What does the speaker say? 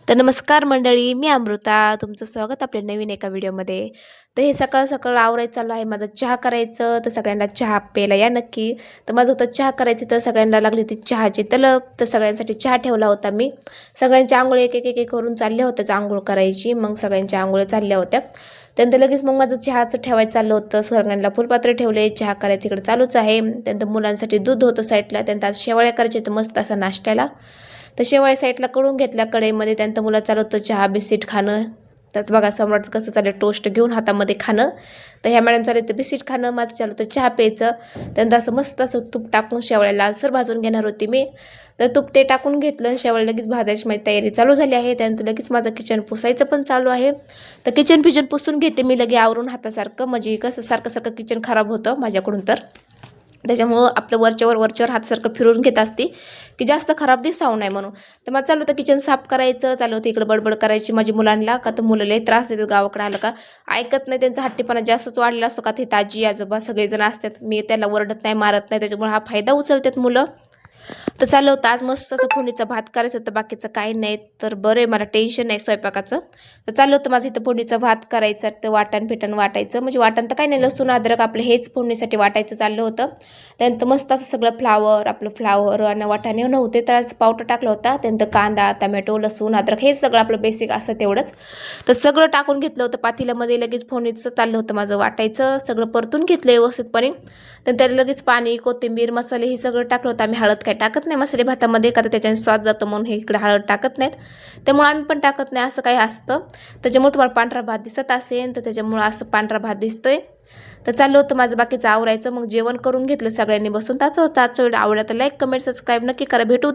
तर नमस्कार मंडळी, मी अमृता. तुमचं स्वागत आपल्या नवीन एका व्हिडिओमध्ये. तर हे सकाळ-सकाळ आवरायचं चालू आहे. माझं चहा करायचं, तर सगळ्यांना चहा प्यायला या नक्की. तर माझं होतं चहा करायचं, तर सगळ्यांना लागली होती चहाची तलब. तर सगळ्यांसाठी चहा ठेवला होता मी. सगळ्यांच्या अंघोळ एक करून चालल्या होत्या अंघोळ करायची. मग सगळ्यांच्या अंघोळ चालल्या होत्या. त्यानंतर लगेच मग माझं चहाचं ठेवायचं चाललं होतं. सगळ्यांना फुलपात्र ठेवले, चहा करायचं इकडे चालूच आहे. त्यानंतर मुलांसाठी दूध होतं साईडला. त्यानंतर आज शेवळ्या करायच्या होत्या मस्त असा नाश्त्याला. तर शेवया साईडला करून घेतल्या कढईमध्ये. त्यानंतर मुलं चालू होतं चहा बिस्किट खाणं. त्यात बघा सम्राट कसं चालेल टोस्ट घेऊन हातामध्ये खाणं. तर ह्या मॅडम चालू होतं बिस्किट खाणं, माझं चालू होतं चहा प्यायचं. त्यानंतर असं मस्त असं तूप टाकून शेवळ्या लालसर भाजून घेणार होती मी. तर तूप ते टाकून घेतलं, शेवळ्या लगेच भाजायची माझी तयारी चालू झाली आहे. त्यानंतर लगेच माझं किचन पुसायचं पण चालू आहे. तर किचन पुसून घेते मी लगे आवरून हातासारखं, म्हणजे कसं सारखं सारखं किचन खराब होतं माझ्याकडून. तर त्याच्यामुळं आपलं वरच्यावर हातसारखं फिरून घेत असते की जास्त खराब दिसावं नाही म्हणून. तर मग चालू होतं किचन साफ करायचं, चालू होतं इकडं बडबड करायची माझी मुलांना. का तर मुलं लई त्रास देतात गावाकडे आलं का, ऐकत नाही. त्यांचा हट्टीपणा जास्तच वाढलेला असतो. का ते आजी आजोबा सगळेजण असतात, मी त्याला ओरडत नाही मारत नाही, त्याच्यामुळे हा फायदा उचलतात मुलं. तर चाललं होतं आज मस्त असं फोडणीचा भात करायचं होतं, बाकीचं काही नाही. तर बरं आहे, मला टेन्शन नाही स्वयंपाकाचं. तर चाललं होतं माझं इथं फोडणीचा भात करायचा, तर वाटण वाटायचं. म्हणजे वाटण तर काही नाही, लसूण अद्रक आपलं हेच फोडणीसाठी वाटायचं चाललं होतं. त्यानंतर मस्त असं सगळं फ्लावर आणि वाटाणे नव्हते तर आज पावडर टाकलं होता. त्यानंतर कांदा टमॅटो लसूण अद्रक हे सगळं आपलं बेसिक असं तेवढंच. तर सगळं टाकून घेतलं होतं पातेल्यामध्ये. लगेच फोडणीचं चाललं होतं माझं वाटायचं. सगळं परतून घेतलं व्यवस्थितपणे. त्यानंतर लगेच पाणी कोथिंबीर मसाले हे सगळं टाकलं होतं. आम्ही हळद काय टाकत नाही मसाले भातामध्ये, का तर त्याच्याने स्वाद जातो म्हणून हे इकडे हळद टाकत नाहीत. त्यामुळे आम्ही पण टाकत नाही, असं काही असतं. त्याच्यामुळे तुम्हाला पांढरा भात दिसत असेल, तर त्याच्यामुळं असं पांढरा भात दिसतोय. तर चाललं होतं माझं बाकीचं आवरायचं. मग जेवण करून घेतलं सगळ्यांनी बसून. त्याचं होतं आजचा व्हिडिओ आवडला तर लाईक कमेंट सबस्क्राईब नक्की करा. भेटू